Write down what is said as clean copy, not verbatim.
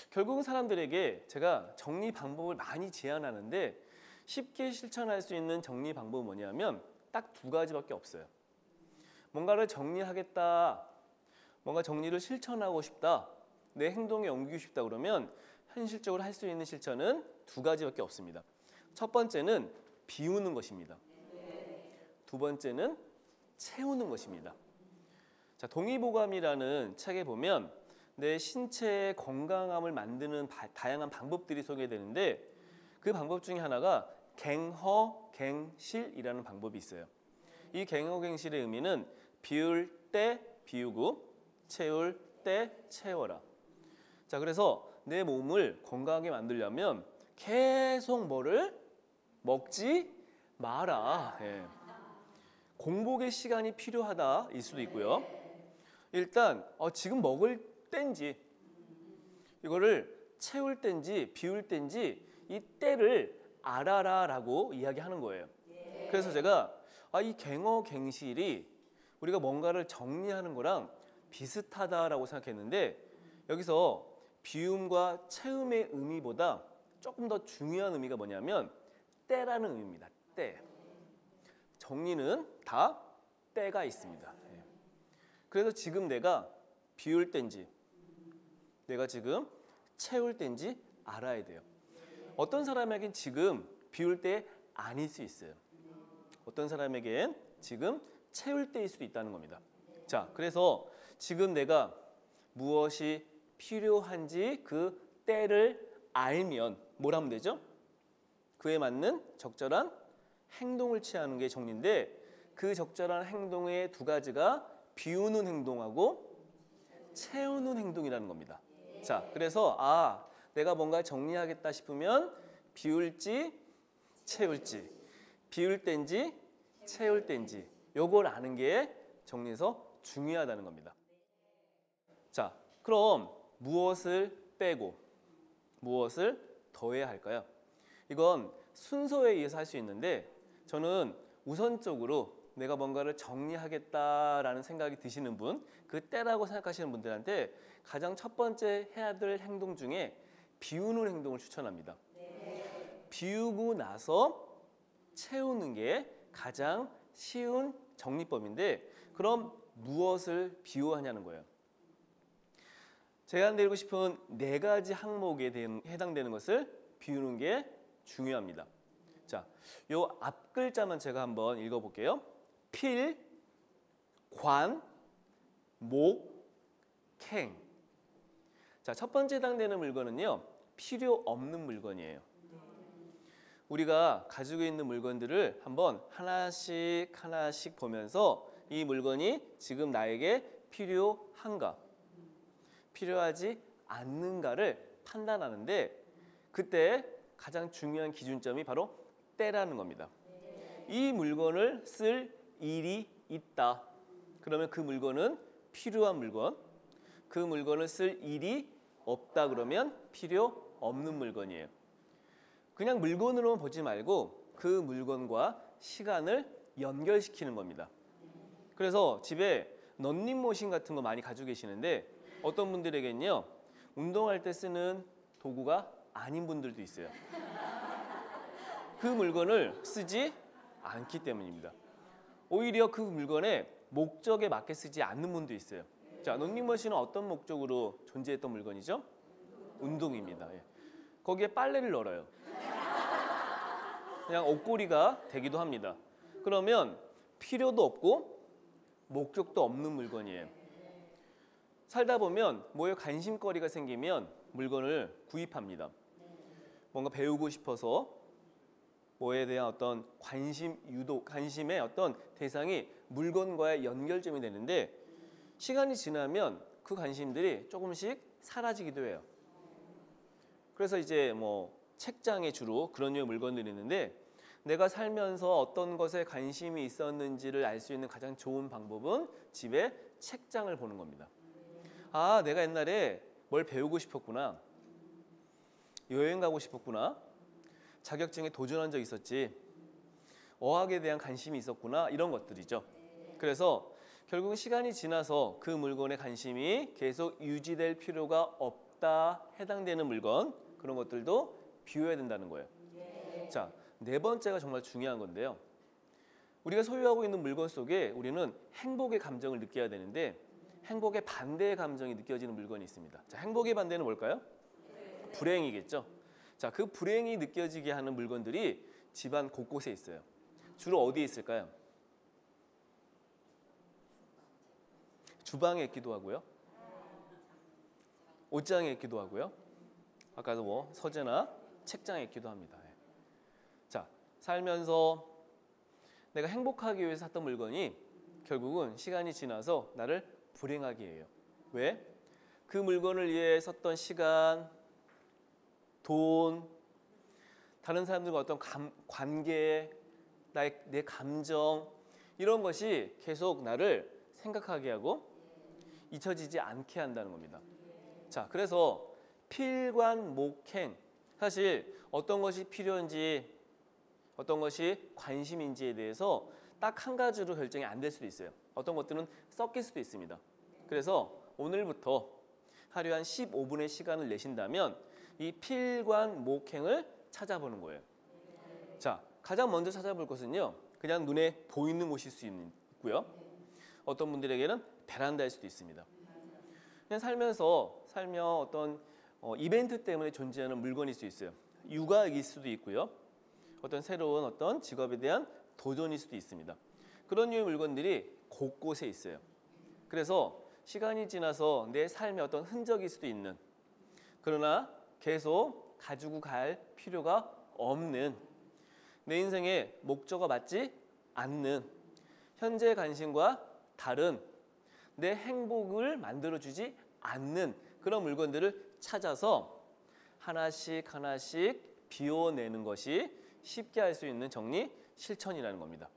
결국은 사람들에게 제가 정리 방법을 많이 제안하는데 쉽게 실천할 수 있는 정리 방법은 뭐냐면 딱 두 가지밖에 없어요. 뭔가를 정리하겠다, 뭔가 정리를 실천하고 싶다, 내 행동에 옮기고 싶다 그러면 현실적으로 할 수 있는 실천은 두 가지밖에 없습니다. 첫 번째는 비우는 것입니다. 두 번째는 채우는 것입니다. 자, 동의보감이라는 책에 보면 내 신체의 건강함을 만드는 다양한 방법들이 소개되는데 그 방법 중에 하나가 갱허갱실이라는 방법이 있어요. 이 갱허갱실의 의미는 비울 때 비우고 채울 때 채워라. 자, 그래서 내 몸을 건강하게 만들려면 계속 뭐를 먹지 마라. 예. 공복의 시간이 필요하다일 수도 있고요. 일단 지금 먹을 땐지 이거를 채울 땐지 비울 땐지 이 때를 알아라 라고 이야기하는 거예요. 그래서 제가 이 갱허갱실이 우리가 뭔가를 정리하는 거랑 비슷하다라고 생각했는데 여기서 비움과 채움의 의미보다 조금 더 중요한 의미가 뭐냐면 때라는 의미입니다. 때. 정리는 다 때가 있습니다. 그래서 지금 내가 비울 땐지 내가 지금 채울 땐지 알아야 돼요. 어떤 사람에겐 지금 비울 때 아닐 수 있어요. 어떤 사람에겐 지금 채울 때일 수도 있다는 겁니다. 자, 그래서 지금 내가 무엇이 필요한지 그 때를 알면 뭘 하면 되죠? 그에 맞는 적절한 행동을 취하는 게 정리인데 그 적절한 행동의 두 가지가 비우는 행동하고 채우는 행동이라는 겁니다. 자, 그래서 내가 뭔가 정리하겠다 싶으면 비울지 채울지 비울 땐지 채울 땐지 요걸 아는 게 정리에서 중요하다는 겁니다. 자, 그럼 무엇을 빼고 무엇을 더해야 할까요? 이건 순서에 의해서 할 수 있는데 저는 우선적으로 내가 뭔가를 정리하겠다라는 생각이 드시는 분, 그 때라고 생각하시는 분들한테 가장 첫 번째 해야 될 행동 중에 비우는 행동을 추천합니다. 비우고 나서 채우는 게 가장 쉬운 정리법인데 그럼 무엇을 비워하냐는 거예요. 제안드리고 싶은 네 가지 항목에 해당되는 것을 비우는 게 중요합니다. 자, 요 앞 글자만 제가 한번 읽어볼게요. 필, 관, 목, 캥. 자, 첫 번째 해당되는 물건은요, 필요 없는 물건이에요. 우리가 가지고 있는 물건들을 한번 하나씩 하나씩 보면서 이 물건이 지금 나에게 필요한가, 필요하지 않는가를 판단하는데 그때 가장 중요한 기준점이 바로 때라는 겁니다. 이 물건을 쓸 일이 있다. 그러면 그 물건은 필요한 물건. 그 물건을 쓸 일이 없다. 그러면 필요 없는 물건이에요. 그냥 물건으로만 보지 말고 그 물건과 시간을 연결시키는 겁니다. 그래서 집에 런닝머신 같은 거 많이 가지고 계시는데 어떤 분들에겐요 운동할 때 쓰는 도구가 아닌 분들도 있어요. 그 물건을 쓰지 않기 때문입니다. 오히려 그 물건의 목적에 맞게 쓰지 않는 분도 있어요. 자, 런닝머신은 어떤 목적으로 존재했던 물건이죠? 운동입니다. 거기에 빨래를 널어요. 그냥 옷걸이가 되기도 합니다. 그러면 필요도 없고 목적도 없는 물건이에요. 살다 보면 뭐에 관심거리가 생기면 물건을 구입합니다. 뭔가 배우고 싶어서 뭐에 대한 어떤 관심의 어떤 대상이 물건과의 연결점이 되는데 시간이 지나면 그 관심들이 조금씩 사라지기도 해요. 그래서 이제 뭐 책장에 주로 그런 류의 물건들이 있는데 내가 살면서 어떤 것에 관심이 있었는지를 알 수 있는 가장 좋은 방법은 집에 책장을 보는 겁니다. 내가 옛날에 뭘 배우고 싶었구나. 여행 가고 싶었구나. 자격증에 도전한 적 있었지. 어학에 대한 관심이 있었구나. 이런 것들이죠. 그래서 결국은 시간이 지나서 그 물건의 관심이 계속 유지될 필요가 적다, 해당되는 물건 그런 것들도 비워야 된다는 거예요. 자, 네 번째가 정말 중요한 건데요. 우리가 소유하고 있는 물건 속에 우리는 행복의 감정을 느껴야 되는데 행복의 반대의 감정이 느껴지는 물건이 있습니다. 자, 행복의 반대는 뭘까요? 불행이겠죠. 자, 그 불행이 느껴지게 하는 물건들이 집안 곳곳에 있어요. 주로 어디에 있을까요? 주방에 있기도 하고요. 옷장에 있기도 하고요. 아까도 뭐 서재나 책장에 있기도 합니다. 자, 살면서 내가 행복하기 위해서 샀던 물건이 결국은 시간이 지나서 나를 불행하게 해요. 왜? 그 물건을 위해 썼던 시간, 돈, 다른 사람들과 어떤 관계, 내 감정 이런 것이 계속 나를 생각하게 하고 잊혀지지 않게 한다는 겁니다. 자, 그래서 필관목행, 사실 어떤 것이 필요한지 어떤 것이 관심인지에 대해서 딱 한 가지로 결정이 안 될 수도 있어요. 어떤 것들은 섞일 수도 있습니다. 그래서 오늘부터 하루에 한 15분의 시간을 내신다면 이 필관목행을 찾아보는 거예요. 자, 가장 먼저 찾아볼 것은요, 그냥 눈에 보이는 곳일 수 있고요. 어떤 분들에게는 베란다일 수도 있습니다. 그냥 살면 어떤 이벤트 때문에 존재하는 물건일 수 있어요. 육아일 수도 있고요. 어떤 새로운 어떤 직업에 대한 도전일 수도 있습니다. 그런 류의 물건들이 곳곳에 있어요. 그래서 시간이 지나서 내 삶의 어떤 흔적일 수도 있는, 그러나 계속 가지고 갈 필요가 없는, 내 인생의 목적과 맞지 않는, 현재 관심과 다른, 내 행복을 만들어주지 않는 그런 물건들을 찾아서 하나씩 하나씩 비워내는 것이 쉽게 할 수 있는 정리 실천이라는 겁니다.